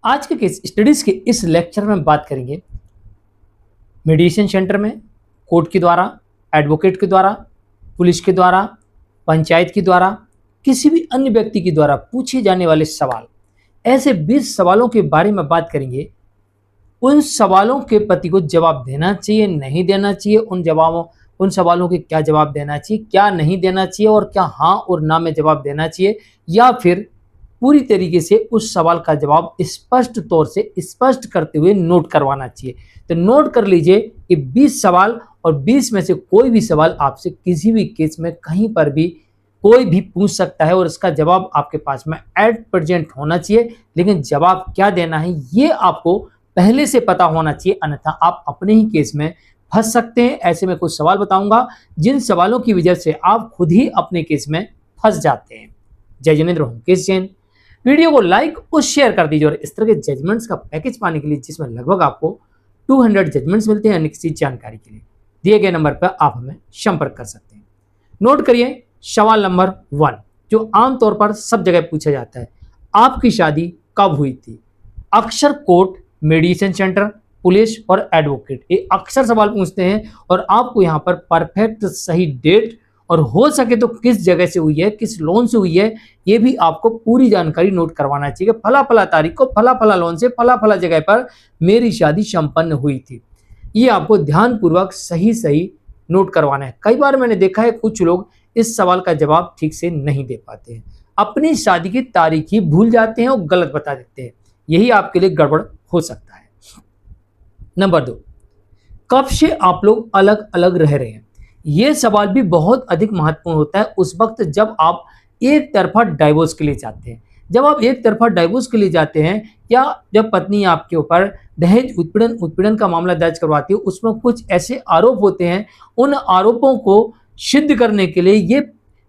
आज के case studies के इस लेक्चर में हम बात करेंगे मीडिएशन सेंटर में कोर्ट के द्वारा, एडवोकेट के द्वारा, पुलिस के द्वारा, पंचायत के द्वारा, किसी भी अन्य व्यक्ति के द्वारा पूछे जाने वाले सवाल, ऐसे 20 सवालों के बारे में बात करेंगे। उन सवालों के पति को जवाब देना चाहिए, नहीं देना चाहिए, उन सवालों के क्या जवाब देना चाहिए, क्या नहीं देना चाहिए, और क्या हाँ और ना में जवाब देना चाहिए, या फिर पूरी तरीके से उस सवाल का जवाब स्पष्ट तौर से स्पष्ट करते हुए नोट करवाना चाहिए। तो नोट कर लीजिए कि 20 सवाल, और 20 में से कोई भी सवाल आपसे किसी भी केस में कहीं पर भी कोई भी पूछ सकता है और इसका जवाब आपके पास में एट प्रेजेंट होना चाहिए। लेकिन जवाब क्या देना है ये आपको पहले से पता होना चाहिए, अन्यथा आप अपने ही केस में फंस सकते हैं। ऐसे में कुछ सवाल बताऊंगा जिन सवालों की वजह से आप खुद ही अपने केस में फंस जाते हैं। जय जिनेंद्र हूं, केस जैन। वीडियो को लाइक और शेयर कर दीजिए, और इस तरह के जजमेंट्स का पैकेज पाने के लिए जिसमें लगभग आपको 200 जजमेंट्स मिलते हैं, अन्य किसी जानकारी के लिए दिए गए नंबर पर आप हमें संपर्क कर सकते हैं। नोट करिए सवाल नंबर 1, जो आमतौर पर सब जगह पूछा जाता है, आपकी शादी कब हुई थी? अक्सर कोर्ट, मीडिएशन सेंटर, पुलिस और एडवोकेट ये अक्सर सवाल पूछते हैं, और आपको यहाँ पर परफेक्ट सही डेट और हो सके तो किस जगह से हुई है, किस लोन से हुई है, ये भी आपको पूरी जानकारी नोट करवाना चाहिए। फला फला तारीख को फला फला लोन से फला फला जगह पर मेरी शादी संपन्न हुई थी। ये आपको ध्यानपूर्वक सही सही नोट करवाना है। कई बार मैंने देखा है कुछ लोग इस सवाल का जवाब ठीक से नहीं दे पाते हैं, अपनी शादी की तारीख ही भूल जाते हैं और गलत बता देते हैं। यही आपके लिए गड़बड़ हो सकता है। नंबर 2, कब से आप लोग अलग अलग रह रहे हैं? यह सवाल भी बहुत अधिक महत्वपूर्ण होता है उस वक्त जब आप एक तरफा डाइवोर्स के लिए जाते हैं। जब आप एक तरफा डाइवोर्स के लिए जाते हैं, या जब पत्नी आपके ऊपर दहेज उत्पीड़न का मामला दर्ज करवाती है, उसमें कुछ ऐसे आरोप होते हैं, उन आरोपों को सिद्ध करने के लिए ये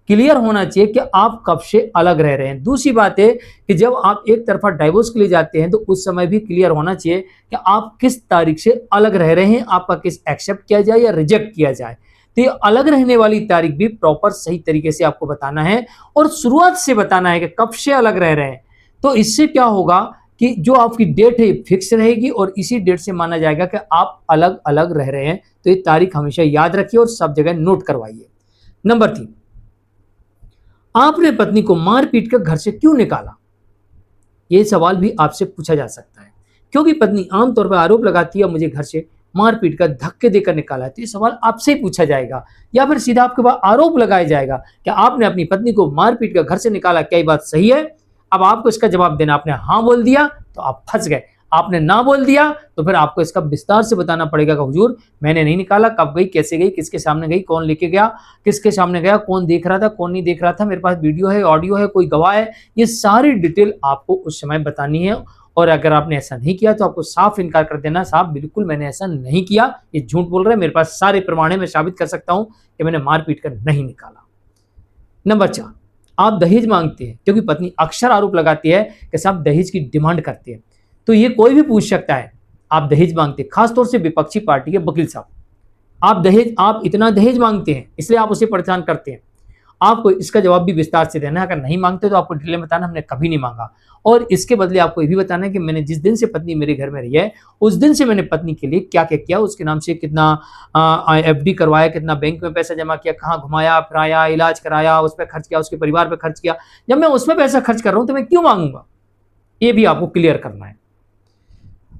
क्लियर होना चाहिए कि आप कब से अलग रह रहे हैं। दूसरी बात है कि जब आप एक तरफा डाइवोर्स के लिए जाते हैं तो उस समय भी क्लियर होना चाहिए कि आप किस तारीख से अलग रह रहे हैं, आपका केस एक्सेप्ट किया जाए या रिजेक्ट किया जाए। तो ये अलग रहने वाली तारीख भी प्रॉपर सही तरीके से आपको बताना है, और शुरुआत से बताना है कि कब से अलग रह रहे हैं। तो इससे क्या होगा कि जो आपकी डेट है फिक्स रहेगी, और इसी डेट से माना जाएगा कि आप अलग अलग रह रहे हैं। तो ये तारीख हमेशा याद रखिए और सब जगह नोट करवाइए। नंबर 3, आपने पत्नी को मार पीट कर घर से क्यों निकाला? यह सवाल भी आपसे पूछा जा सकता है, क्योंकि पत्नी आमतौर पर आरोप लगाती है मुझे घर से मार पीट कर धक्के देकर निकाला है। तो ये सवाल आपसे ही पूछा जाएगा, या फिर सीधा आपके पास आरोप लगाया जाएगा कि आपने अपनी पत्नी को मार पीट कर घर से निकाला, क्या ये बात सही है? अब आपको इसका जवाब देना। आपने हाँ बोल दिया तो आप फंस गए, आपने ना बोल दिया तो फिर आपको इसका विस्तार से बताना पड़ेगा कि हुजूर मैंने नहीं निकाला, कब गई, कैसे गई, किसके सामने गई, कौन लेके गया, किसके सामने गया, कौन देख रहा था, कौन नहीं देख रहा था, मेरे पास वीडियो है, ऑडियो है, कोई गवाह है। ये सारी डिटेल आपको उस समय बतानी है, और अगर आपने ऐसा नहीं किया तो आपको साफ इनकार कर देना, साहब बिल्कुल मैंने ऐसा नहीं किया, ये झूठ बोल रहे हैं, मेरे पास सारे प्रमाण है, मैं साबित कर सकता हूं कि मैंने मार पीट कर नहीं निकाला। नंबर 4, आप दहेज मांगते हैं, क्योंकि पत्नी अक्सर आरोप लगाती है कि साहब दहेज की डिमांड करते हैं। तो ये कोई भी पूछ सकता है, आप दहेज मांगते हैं, खासतौर से विपक्षी पार्टी के वकील साहब, आप इतना दहेज मांगते हैं इसलिए आप उसे परेशान करते हैं। आपको इसका जवाब भी विस्तार से देना है। अगर नहीं मांगते तो आपको डिटेल में बताना हमने कभी नहीं मांगा, और इसके बदले आपको ये भी बताना है कि मैंने जिस दिन से पत्नी मेरे घर में रही है उस दिन से मैंने पत्नी के लिए क्या क्या किया, उसके नाम से कितना FD करवाया, कितना बैंक में पैसा जमा किया, कहाँ घुमाया फिराया, इलाज कराया, उस पर खर्च किया, उसके परिवार पर खर्च किया। जब मैं उसमें पैसा खर्च कर रहा हूं तो मैं क्यों मांगूंगा? ये भी आपको क्लियर करना है।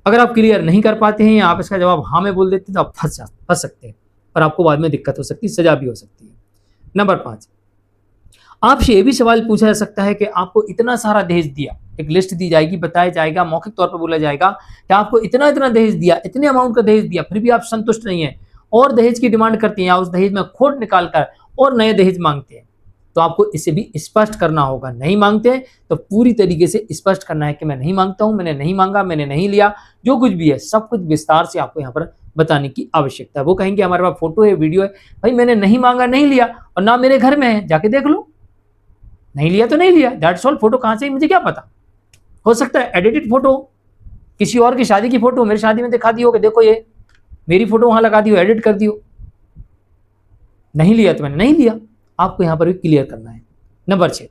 अगर आप क्लियर नहीं कर पाते हैं या आप इसका जवाब हाँ में बोल देते हैं तो आप फंस सकते हैं, और आपको बाद में दिक्कत हो सकती है, सजा भी हो सकती है। नंबर 5, आपसे ये भी सवाल पूछा जा सकता है कि आपको इतना सारा दहेज दिया, एक लिस्ट दी जाएगी, बताया जाएगा, मौखिक तौर पर बोला जाएगा कि आपको इतना इतना दहेज दिया, इतने अमाउंट का दहेज दिया, फिर भी आप संतुष्ट नहीं है और दहेज की डिमांड करती हैं, या उस दहेज में खोट निकालकर और नए दहेज मांगते हैं। तो आपको इसे भी स्पष्ट करना होगा। नहीं मांगते तो पूरी तरीके से स्पष्ट करना है कि मैं नहीं मांगता हूं, मैंने नहीं मांगा, मैंने नहीं लिया, जो कुछ भी है सब कुछ विस्तार से आपको यहाँ पर बताने की आवश्यकता है। वो कहेंगे हमारे पास फोटो है, वीडियो है, भाई मैंने नहीं मांगा, नहीं लिया, और ना मेरे घर में है, जाके देख लो, नहीं लिया तो नहीं लिया, दैट्स ऑल। फोटो कहां से मुझे क्या पता, हो सकता है एडिटेड फोटो, किसी और की शादी की फोटो मेरी शादी में दिखा दी हो कि देखो ये मेरी फोटो वहां लगा दी हो, एडिट कर दी हो। नहीं लिया तो मैंने नहीं लिया, आपको यहां पर भी क्लियर करना है। नंबर 6,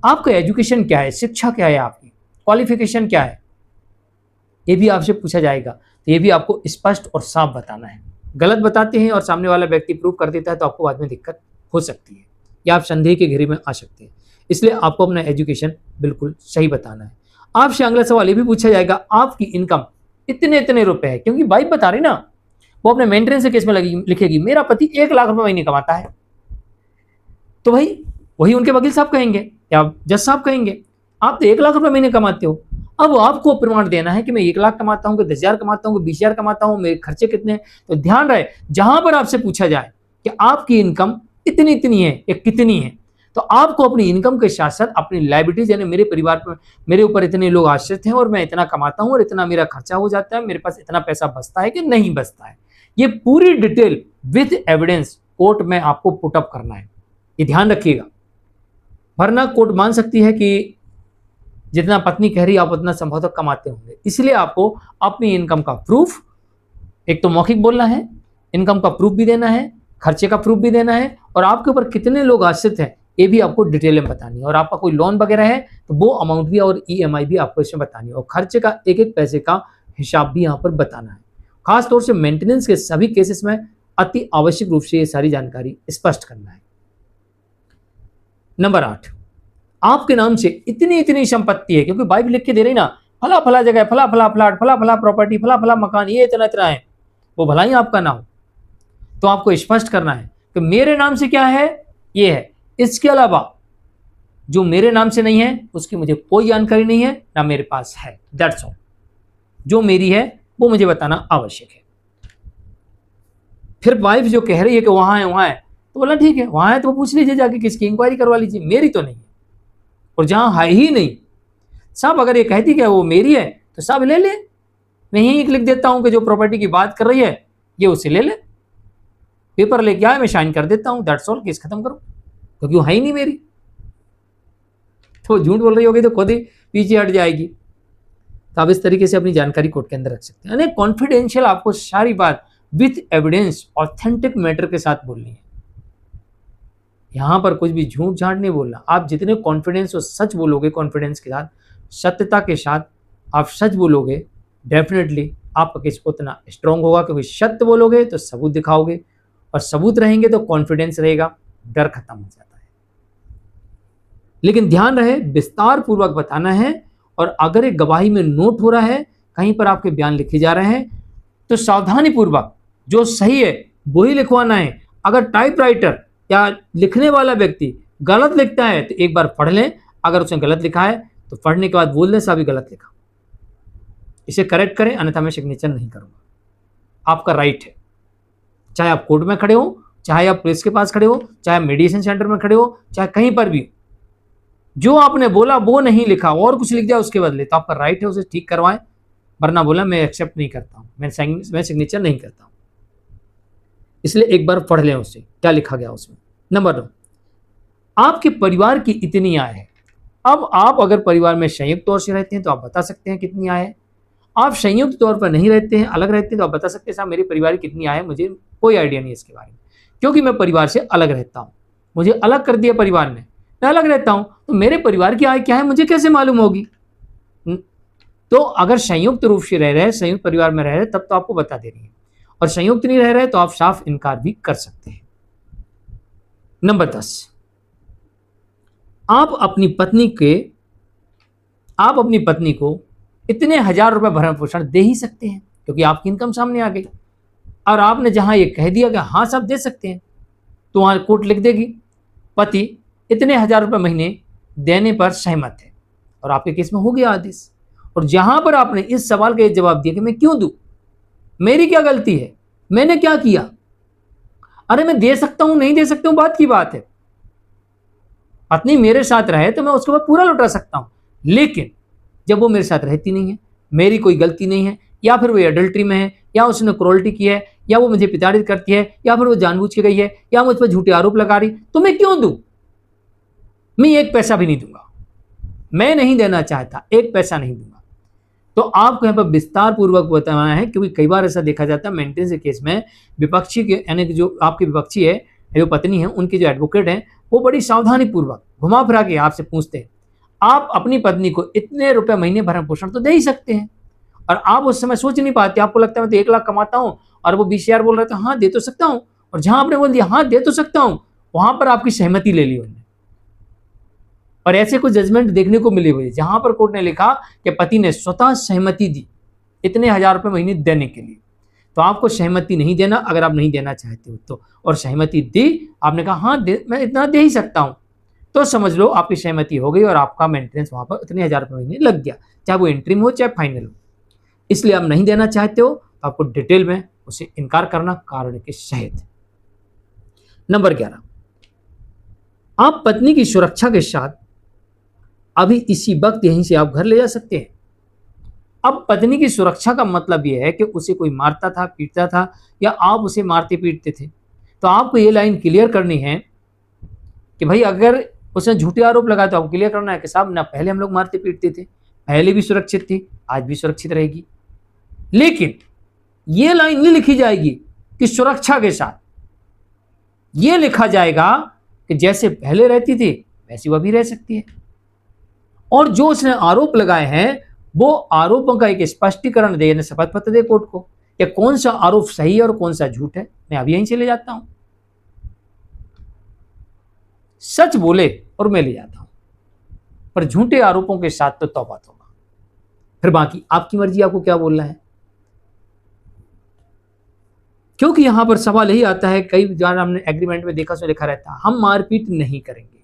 आपका एजुकेशन क्या है, शिक्षा क्या है, आपकी क्वालिफिकेशन क्या है, ये भी आपसे पूछा जाएगा। तो ये भी आपको स्पष्ट और साफ बताना है। गलत बताते हैं और सामने वाला व्यक्ति प्रूव कर देता है तो आपको बाद में दिक्कत हो सकती है या आप संदेह के घेरे में आ सकते हैं। इसलिए आपको अपना एजुकेशन बिल्कुल सही बताना है। आपसे अगला सवाल ये भी पूछा जाएगा, आपकी इनकम इतने इतने रुपए है, क्योंकि वाइफ बता रही ना, वो अपने मेंटेनेंस के केस में लिखेगी मेरा पति 1 लाख रुपए महीने कमाता है, तो भाई वही उनके वकील साहब कहेंगे या जज साहब कहेंगे आप तो 1 लाख रुपए महीने कमाते हो। अब आपको प्रमाण देना है कि मैं 1 लाख कमाता हूँ, कि 10,000 कमाता हूँ, कि 20,000 कमाता हूँ, मेरे खर्चे कितने हैं। तो ध्यान रहे, जहां पर आपसे पूछा जाए कि आपकी इनकम इतनी इतनी है या कितनी है, तो आपको अपनी इनकम के साथ साथ अपनी लायबिलिटीज, यानी मेरे परिवार पर मेरे ऊपर इतने लोग आश्रित हैं और मैं इतना कमाता हूं और इतना मेरा खर्चा हो जाता है, मेरे पास इतना पैसा बचता है कि नहीं बचता है, ये पूरी डिटेल विद एविडेंस कोर्ट में आपको पुटअप करना है। ये ध्यान रखिएगा, वरना कोर्ट मान सकती है कि जितना पत्नी कह रही आप उतना संभवतः कमाते होंगे। इसलिए आपको अपनी इनकम का प्रूफ, एक तो मौखिक बोलना है, इनकम का प्रूफ भी देना है, खर्चे का प्रूफ भी देना है, और आपके ऊपर कितने लोग आश्रित हैं ये भी आपको डिटेल में बतानी है। और आपका कोई लोन वगैरह है तो वो अमाउंट भी और ईएमआई भी आपको इसमें बतानी है, और खर्चे का एक एक पैसे का हिसाब भी यहाँ पर बताना है। खासतौर से मेंटेनेंस के सभी केसेस में अति आवश्यक रूप से ये सारी जानकारी स्पष्ट करना है। नंबर 8, आपके नाम से इतनी इतनी संपत्ति है, क्योंकि वाइफ लिख के दे रही ना, फला फला जगह, फला फला फ्लैट, फला फला प्रॉपर्टी, फला फला मकान, ये इतना इतना है, वो भला ही आपका ना हो। तो आपको स्पष्ट करना है कि मेरे नाम से क्या है, ये है, इसके अलावा जो मेरे नाम से नहीं है उसकी मुझे कोई जानकारी नहीं है, ना मेरे पास है। That's all. जो मेरी है वो मुझे बताना आवश्यक है। फिर वाइफ जो कह रही है कि वहां है, तो बोला ठीक है, वहां है तो पूछ लीजिए जाके, किसकी इंक्वायरी करवा लीजिए, मेरी तो नहीं है। और जहां है ही नहीं, साहब अगर ये कहती कि वो मेरी है तो साहब ले ले, मैं यही लिख देता हूं कि जो प्रॉपर्टी की बात कर रही है ये उसे ले ले, पेपर लेके आए, मैं साइन कर देता हूं, दैट्स ऑल, केस खत्म करो, क्योंकि वो है ही नहीं मेरी। तो झूठ बोल रही होगी तो खुद ही पीछे हट जाएगी। तो आप इस तरीके से अपनी जानकारी कोर्ट के अंदर रख सकते हैं। कॉन्फिडेंशियल आपको सारी बात विथ एविडेंस ऑथेंटिक मैटर के साथ बोलनी है। यहां पर कुछ भी झूठ झाट नहीं बोलना। आप जितने कॉन्फिडेंस और सच बोलोगे, कॉन्फिडेंस के साथ, सत्यता के साथ आप सच बोलोगे, डेफिनेटली आपका केस उतना स्ट्रांग होगा, क्योंकि सत्य बोलोगे तो सबूत दिखाओगे, और सबूत रहेंगे तो कॉन्फिडेंस रहेगा, डर खत्म हो जाता है। लेकिन ध्यान रहे, विस्तार पूर्वक बताना है, और अगर एक गवाही में नोट हो रहा है, कहीं पर आपके बयान लिखे जा रहे हैं, तो सावधानी पूर्वक जो सही है वही लिखवाना है। अगर टाइपराइटर या लिखने वाला व्यक्ति गलत लिखता है तो एक बार पढ़ लें, अगर उसने गलत लिखा है तो पढ़ने के बाद बोल दें साहब गलत लिखा, इसे करेक्ट करें, अन्यथा मैं सिग्नेचर नहीं करूंगा। आपका राइट है, चाहे आप कोर्ट में खड़े हो, चाहे आप पुलिस के पास खड़े हो, चाहे मेडिसिन सेंटर में खड़े हो, चाहे कहीं पर भी, जो आपने बोला वो नहीं लिखा और कुछ लिख दिया उसके बदले, तो आपका राइट है, उसे ठीक करवाएं। वरना बोला मैं एक्सेप्ट नहीं करता हूं, मैं सिग्नेचर नहीं करता हूं। इसलिए एक बार पढ़ लें उससे क्या लिखा गया उसमें। नंबर 2, आपके परिवार की इतनी आय है। अब आप अगर परिवार में संयुक्त तौर से रहते हैं तो आप बता सकते हैं कितनी आय है। आप संयुक्त तौर पर नहीं रहते हैं, अलग रहते हैं, तो आप बता सकते हैं साहब मेरे परिवार की कितनी आय है, मुझे कोई आइडिया नहीं है इसके बारे में, क्योंकि मैं परिवार से अलग रहता हूं, मुझे अलग कर दिया परिवार ने, मैं अलग रहता हूं, तो मेरे परिवार की आय क्या है मुझे कैसे मालूम होगी। तो अगर संयुक्त रूप से रह रहे, संयुक्त परिवार में रह रहे, तब तो आपको बता दे रही है, और संयुक्त नहीं रह रहे तो आप साफ इनकार भी कर सकते हैं। नंबर 10, आप अपनी पत्नी को इतने 1,000 रुपए भरण पोषण दे ही सकते हैं, क्योंकि आपकी इनकम सामने आ गई, और आपने जहां ये कह दिया कि हाँ सब दे सकते हैं, तो वहां कोर्ट लिख देगी पति इतने 1,000 रुपए महीने देने पर सहमत है, और आपके केस में हो गया आदेश। और जहां पर आपने इस सवाल का जवाब दिया कि मैं क्यों दूं, मेरी क्या गलती है, मैंने क्या किया, अरे मैं दे सकता हूं नहीं दे सकता हूं बात की बात है, पत्नी मेरे साथ रहे तो मैं उसके बाद पूरा लौटा सकता हूं, लेकिन जब वो मेरे साथ रहती नहीं है, मेरी कोई गलती नहीं है, या फिर वो एडल्ट्री में है, या उसने क्रोल्टी की है, या वो मुझे प्रताड़ित करती है, या फिर वो जानबूझ के गई है, या मुझ पर झूठे आरोप लगा रही, तो मैं क्यों दूं, मैं 1 पैसा भी नहीं दूंगा, मैं नहीं देना चाहता, 1 पैसा नहीं दूंगा। तो आपको यहाँ पर विस्तार पूर्वक बताना है, क्योंकि कई बार ऐसा देखा जाता है मेंटेनेंस के केस में विपक्षी के, यानी कि जो आपकी विपक्षी है, जो पत्नी है, उनके जो एडवोकेट हैं, वो बड़ी सावधानी पूर्वक घुमा फिरा के आपसे पूछते हैं आप अपनी पत्नी को इतने रुपए महीने भरण पोषण तो दे ही सकते हैं, और आप उस समय सोच नहीं पाते, आपको लगता है मैं तो 1 लाख कमाता हूं और वो 20,000 बोल रहे थे हाँ दे तो सकता हूं, और जहां आपने बोल दिया हाँ दे तो सकता हूं, वहां पर आपकी सहमति ले ली उन्होंने। और ऐसे कुछ जजमेंट देखने को मिले हुए जहां पर कोर्ट ने लिखा कि पति ने स्वतः सहमति दी इतने 1,000 रुपए महीने देने के लिए, तो आपको सहमति नहीं देना अगर आप नहीं देना चाहते हो तो। और सहमति दी, आपने कहा हाँ मैं इतना दे ही सकता हूं, तो समझ लो आपकी सहमति हो गई और आपका मेंटेनेंस वहां पर इतने 1,000 रुपए महीने लग गया, चाहे वो इंट्रीम हो चाहे फाइनल हो। इसलिए आप नहीं देना चाहते हो तो आपको डिटेल में उसे इनकार करना कारण के सहित। नंबर 11, आप पत्नी की सुरक्षा के साथ अभी इसी वक्त यहीं से आप घर ले जा सकते हैं। अब पत्नी की सुरक्षा का मतलब यह है कि उसे कोई मारता था, पीटता था, या आप उसे मारते पीटते थे, तो आपको ये लाइन क्लियर करनी है कि भाई अगर उसने झूठे आरोप लगाया तो आपको क्लियर करना है कि साहब ना पहले हम लोग मारते पीटते थे, पहले भी सुरक्षित थी, आज भी सुरक्षित रहेगी। लेकिन ये लाइन नहीं लिखी जाएगी कि सुरक्षा के साथ, ये लिखा जाएगा कि जैसे पहले रहती थी वैसी वह भी रह सकती है। और जो उसने आरोप लगाए हैं वो आरोपों का एक स्पष्टीकरण दे, शपथ पत्र दे कोर्ट को कि कौन सा आरोप सही है और कौन सा झूठ है। मैं अभी यहीं से ले जाता हूं, सच बोले और मैं ले जाता हूं, पर झूठे आरोपों के साथ तो तौबा तौबा। फिर बाकी आपकी मर्जी, आपको क्या बोलना है। क्योंकि यहां पर सवाल यही आता है, कई बार हमने एग्रीमेंट में देखा, सो लिखा रहता है हम मारपीट नहीं करेंगे।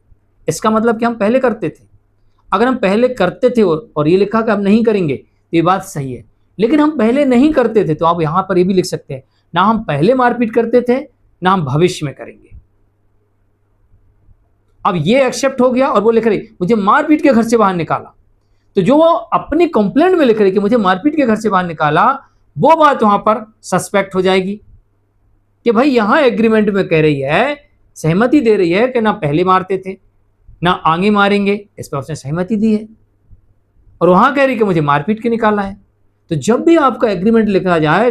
इसका मतलब कि हम पहले करते थे। अगर हम पहले करते थे और ये लिखा कि हम नहीं करेंगे तो ये बात सही है, लेकिन हम पहले नहीं करते थे तो आप यहां पर ये भी लिख सकते हैं, ना हम पहले मारपीट करते थे ना हम भविष्य में करेंगे। अब ये एक्सेप्ट हो गया और वो लिख रही मुझे मारपीट के घर से बाहर निकाला, तो जो वो अपनी कंप्लेंट में लिख रही कि मुझे मारपीट के घर से बाहर निकाला, वो बात वहां पर सस्पेक्ट हो जाएगी कि भाई यहां एग्रीमेंट में कह रही है, सहमति दे रही है कि ना पहले मारते थे ना आगे मारेंगे, इस पर उसने सहमति दी है, और वहां कह रही कि मुझे मारपीट के निकाला है। तो जब भी आपका एग्रीमेंट लिखा जाए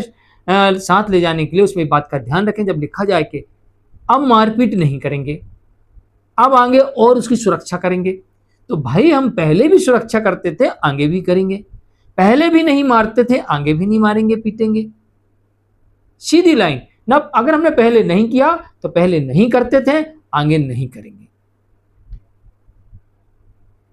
साथ ले जाने के लिए, उसमें बात का ध्यान रखें, जब लिखा जाए कि अब मारपीट नहीं करेंगे, अब आगे और उसकी सुरक्षा करेंगे, तो भाई हम पहले भी सुरक्षा करते थे आगे भी करेंगे, पहले भी नहीं मारते थे आगे भी नहीं मारेंगे पीटेंगे। सीधी लाइन ना, अगर हमने पहले नहीं किया तो पहले नहीं करते थे आगे नहीं करेंगे।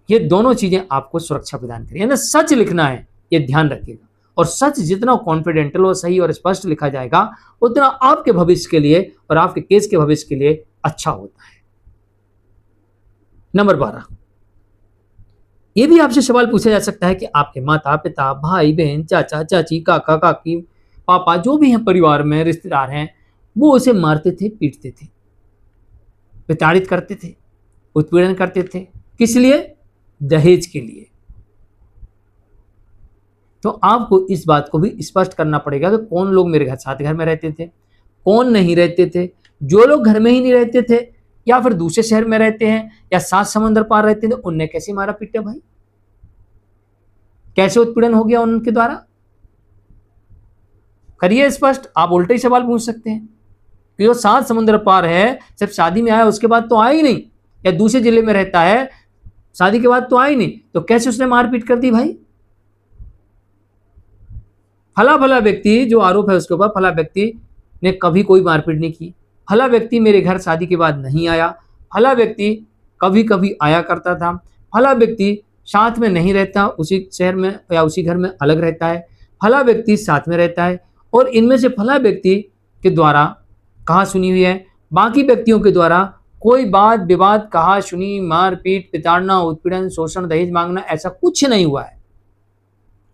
ये दोनों चीजें आपको सुरक्षा प्रदान करें, यानी सच लिखना है, ये ध्यान रखिएगा। और सच जितना कॉन्फिडेंटल और सही और स्पष्ट लिखा जाएगा उतना आपके भविष्य के लिए और आपके केस के भविष्य के लिए अच्छा होता है। नंबर 12, ये भी आपसे सवाल पूछा जा सकता है कि आपके माता पिता, भाई बहन, चाचा चाची, काका काकी, पापा, जो भी हैं परिवार में रिश्तेदार हैं, वो उसे मारते थे, पीटते थे, प्रताड़ित करते थे, उत्पीड़न करते थे, किस लिए? दहेज के लिए। तो आपको इस बात को भी स्पष्ट करना पड़ेगा कि कौन लोग मेरे साथ घर में रहते थे, कौन नहीं रहते थे। जो लोग घर में ही नहीं रहते थे या फिर दूसरे शहर में रहते हैं या 7 समंदर पार रहते थे, उनने कैसे मारा पीटा भाई, कैसे उत्पीड़न हो गया उनके द्वारा? करिए स्पष्ट। आप उल्टे ही सवाल पूछ सकते हैं कि जो 7 समुद्र पार है, सिर्फ शादी में आया उसके बाद तो आया ही नहीं, या दूसरे जिले में रहता है शादी के बाद तो आया ही नहीं, तो कैसे उसने मारपीट कर दी भाई? फला फला व्यक्ति, जो आरोप है उसके ऊपर, फला व्यक्ति ने कभी कोई मारपीट नहीं की, फला व्यक्ति मेरे घर शादी के बाद नहीं आया, फला व्यक्ति कभी कभी आया करता था, फला व्यक्ति साथ में नहीं रहता, उसी शहर में या उसी घर में अलग रहता है, फला व्यक्ति साथ में रहता है, और इनमें से फला व्यक्ति के द्वारा कहा सुनी हुई है, बाकी व्यक्तियों के द्वारा कोई बात विवाद, कहा सुनी, मारपीट, पिताड़ना, उत्पीड़न, शोषण, दहेज मांगना, ऐसा कुछ नहीं हुआ है।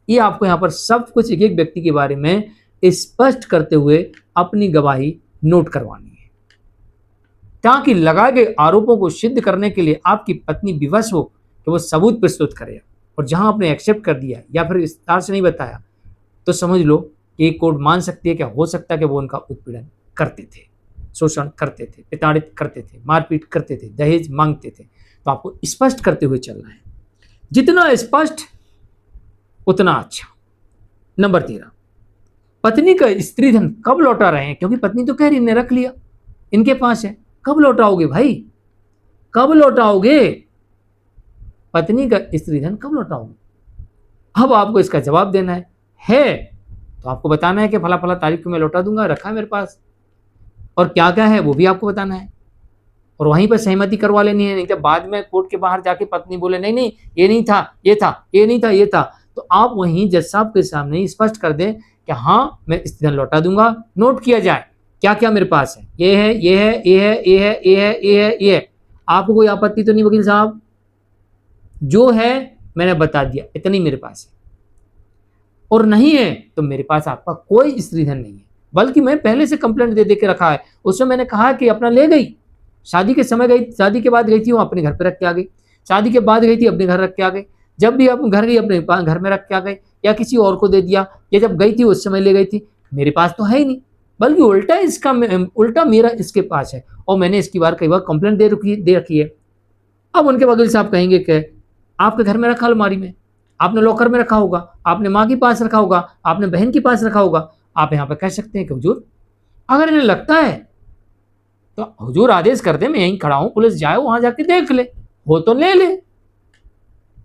ये आपको यहाँ पर सब कुछ एक एक व्यक्ति के बारे में स्पष्ट करते हुए अपनी गवाही नोट करवानी है, ताकि लगाए गए आरोपों को सिद्ध करने के लिए आपकी पत्नी विवश हो कि वो सबूत प्रस्तुत करे। और जहां आपने एक्सेप्ट कर दिया या फिर विस्तार से नहीं बताया, तो समझ लो कि कोर्ट मान सकती है कि हो सकता है कि वो उनका उत्पीड़न करते थे, शोषण करते थे, प्रताड़ित करते थे, मारपीट करते थे, दहेज मांगते थे। तो आपको स्पष्ट करते हुए चलना है, जितना स्पष्ट उतना अच्छा। नंबर 13, पत्नी का स्त्री धन कब लौटा रहे हैं? क्योंकि पत्नी तो कह रही ने रख लिया, इनके पास है, कब लौटाओगे भाई, कब लौटाओगे? पत्नी का स्त्री धन कब लौटाओगे? अब आपको इसका जवाब देना है। है तो आपको बताना है कि फला फला तारीख को मैं लौटा दूंगा, रखा है मेरे पास, और क्या क्या है वो भी आपको बताना है, और वहीं पर सहमति करवा लेनी है। नहीं तो बाद में कोर्ट के बाहर जाके पत्नी बोले नहीं नहीं ये नहीं था, ये था, ये नहीं था, ये था, तो आप वहीं जज साहब के सामने ही स्पष्ट कर दें कि हाँ मैं इस दिन लौटा दूंगा, नोट किया जाए क्या क्या मेरे पास है, ये है, ये है, ये है, ये है, ये है, ये है, ये है। आपको कोई आपत्ति तो नहीं वकील साहब? जो है मैंने बता दिया, इतनी मेरे पास है, और नहीं है तो मेरे पास आपका कोई स्त्रीधन नहीं है, बल्कि मैं पहले से कंप्लेंट दे दे के रखा है। उसमें मैंने कहा कि अपना ले गई, शादी के समय गई, शादी के बाद गई थी वो अपने घर पे रख के आ गई, शादी के बाद गई थी अपने घर रख के आ गई, जब भी अपने घर गई अपने घर में रख के आ गई, या किसी और को दे दिया, या जब गई थी उस समय ले गई थी। मेरे पास तो है ही नहीं, बल्कि उल्टा इसका उल्टा मेरा इसके पास है, और मैंने इसकी बार कई बार कंप्लेंट दे रखी है। अब उनके वकील साहब कहेंगे कि आपके घर में रखा अलमारी में, आपने लॉकर में रखा होगा, आपने माँ के पास रखा होगा, आपने बहन के पास रखा होगा। आप यहाँ पे कह सकते हैं कि हुजूर अगर इन्हें लगता है तो हुजूर आदेश कर दे, मैं यहीं खड़ा हूं, पुलिस जाए वहां जाके देख ले, हो तो ले ले,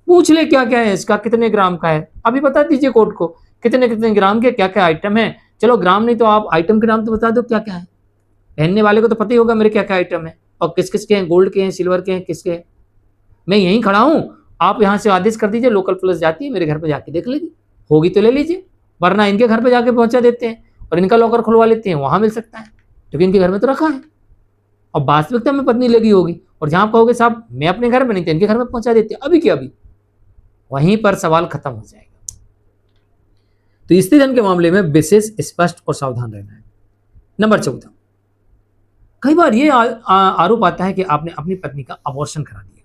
पूछ ले क्या क्या है इसका, कितने ग्राम का है, अभी बता दीजिए कोर्ट को कितने कितने ग्राम के क्या क्या आइटम है। चलो ग्राम नहीं तो आप आइटम के नाम तो बता दो क्या क्या है, पहनने वाले को तो पता ही होगा मेरे क्या क्या आइटम है, और किस किस के हैं, गोल्ड के हैं, सिल्वर के हैं, किसके हैं। मैं यहीं खड़ा हूं, आप यहाँ से आदेश कर दीजिए, लोकल पुलिस जाती है मेरे घर पे जाके देख लेगी, होगी तो ले लीजिए, वरना इनके घर पे जाके पहुंचा देते हैं और इनका लॉकर खुलवा लेते हैं, वहां मिल सकता है क्योंकि इनके घर में तो रखा है। और वास्तविकता में पत्नी लगी होगी, और जहां कहोगे साहब मैं अपने घर में नहीं थे, इनके घर में पहुंचा देते हैं, अभी क्या अभी, वहीं पर सवाल खत्म हो जाएगा। तो स्त्रीधन के मामले में विशेष स्पष्ट और सावधान रहना है। नंबर 14, कई बार ये आरोप आता है कि आपने अपनी पत्नी का अबॉर्शन करा दिया,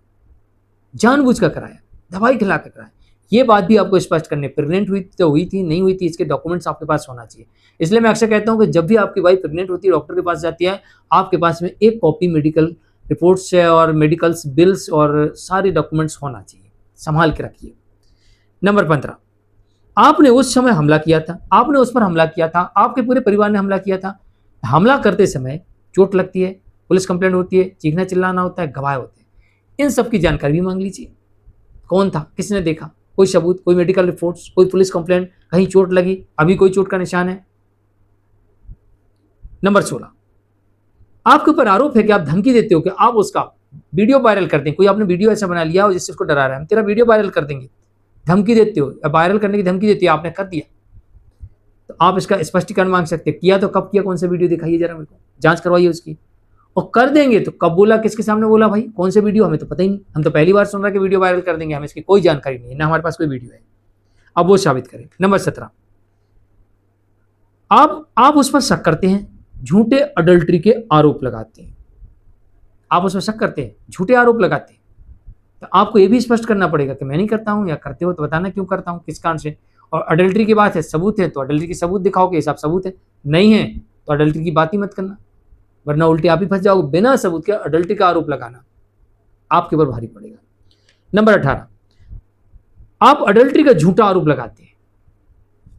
जानबूझ कर कराया, दवाई खिला कर कराया। ये बात भी आपको स्पष्ट करनी है, प्रेग्नेंट हुई तो हुई थी, नहीं हुई थी, इसके डॉक्यूमेंट्स आपके पास होना चाहिए। इसलिए मैं अक्सर कहता हूं कि जब भी आपकी वाइफ प्रेग्नेंट होती है, डॉक्टर के पास जाती है, आपके पास में एक कॉपी मेडिकल रिपोर्ट्स है और मेडिकल्स बिल्स और सारे डॉक्यूमेंट्स होना चाहिए, संभाल के रखिए। नंबर 15, आपने उस समय हमला किया था, आपने उस पर हमला किया था, आपके पूरे परिवार ने हमला किया था। हमला करते समय चोट लगती है, पुलिस कंप्लेंट होती है, चीखना चिल्लाना होता है, गवाह होते हैं, इन सब की जानकारी भी मांग लीजिए। कौन था, किसने देखा, कोई सबूत, कोई मेडिकल रिपोर्ट्स, कोई पुलिस कंप्लेंट, कहीं चोट लगी, अभी कोई चोट का निशान है। नंबर 16, आपके ऊपर आरोप है कि आप धमकी देते हो कि आप उसका वीडियो वायरल कर दें, कोई आपने वीडियो ऐसा बना लिया हो जिससे उसको डरा रहा है, हम तेरा वीडियो वायरल कर देंगे, धमकी देते हो, या वायरल करने की धमकी देती है, आपने कर दिया, तो आप इसका स्पष्टीकरण मांग सकते हैं, किया तो कब किया, कौन सा वीडियो दिखाइए जरा मेरे को, जांच करवाइए उसकी, और कर देंगे तो कब बोला, किसके सामने बोला, भाई कौन से वीडियो, हमें तो पता ही नहीं, हम तो पहली बार सुन रहे कि वीडियो वायरल कर देंगे, हमें इसकी कोई जानकारी नहीं है, ना हमारे पास कोई वीडियो है, अब वो साबित करें। नंबर 17, आप उस पर शक करते हैं, झूठे अडल्ट्री के आरोप लगाते हैं, आप उस पर शक करते हैं, झूठे आरोप लगाते हैं, तो आपको ये भी स्पष्ट करना पड़ेगा कि मैं नहीं करता हूं, या करते हो तो बताना क्यों करता हूं, किस कारण से। और अडल्ट्री की बात है, सबूत है तो अडल्ट्री की सबूत दिखाओगे, हिसाब सबूत है, नहीं है तो अडल्ट्री की बात ही मत करना, वरना उल्टे आप ही फंस जाओगे। बिना सबूत के अडल्ट्री का आरोप लगाना आपके ऊपर भारी पड़ेगा। नंबर 18, आप अडल्ट्री का झूठा आरोप लगाते हैं,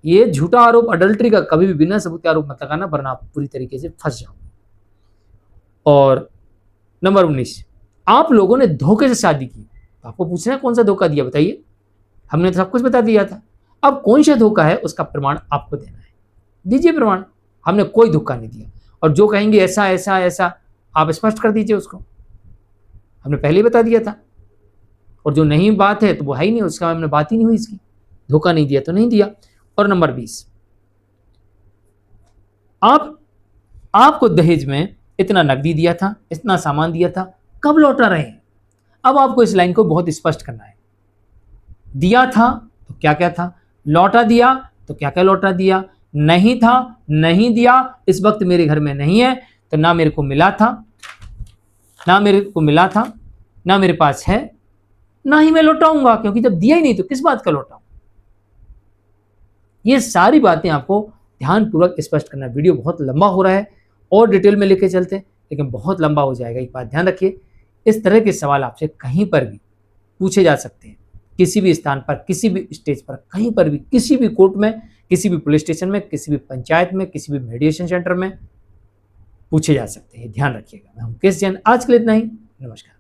ये झूठा आरोप अडल्ट्री का कभी भी बिना सबूत के आरोप मत लगाना, वरना आप पूरी तरीके से फंस जाओगे। और नंबर 19, आप लोगों ने धोखे से शादी की, तो आपको पूछना है कौन सा धोखा दिया, बताइए, हमने तो सब कुछ बता दिया था, अब कौन सा धोखा है उसका प्रमाण आपको देना है, दीजिए प्रमाण, हमने कोई धोखा नहीं दिया, और जो कहेंगे ऐसा ऐसा ऐसा, आप स्पष्ट कर दीजिए उसको, हमने पहले ही बता दिया था, और जो नहीं बात है तो वो है ही नहीं, उसका हमने बात ही नहीं हुई इसकी, धोखा नहीं दिया तो नहीं दिया। और नंबर 20, आपको दहेज में इतना नकदी दिया था, इतना सामान दिया था, कब लौटा रहे हैं। अब आपको इस लाइन को बहुत स्पष्ट करना है, दिया था तो क्या क्या था, लौटा दिया तो क्या क्या लौटा दिया, नहीं था, नहीं दिया, इस वक्त मेरे घर में नहीं है, तो ना मेरे को मिला था, ना मेरे को मिला था, ना मेरे पास है, ना ही मैं लौटाऊंगा, क्योंकि जब दिया ही नहीं तो किस बात का लौटाऊं। ये सारी बातें आपको ध्यानपूर्वक स्पष्ट करना। वीडियो बहुत लंबा हो रहा है और डिटेल में लेके चलते लेकिन बहुत लंबा हो जाएगा, एक बात ध्यान रखिए, इस तरह के सवाल आपसे कहीं पर भी पूछे जा सकते हैं, किसी भी स्थान पर, किसी भी स्टेज पर, कहीं पर भी, किसी भी कोर्ट में, किसी भी पुलिस स्टेशन में, किसी भी पंचायत में, किसी भी मेडिएशन सेंटर में पूछे जा सकते हैं, ध्यान रखिएगा। मैं हूं केस जैन, आज के लिए इतना ही, नमस्कार।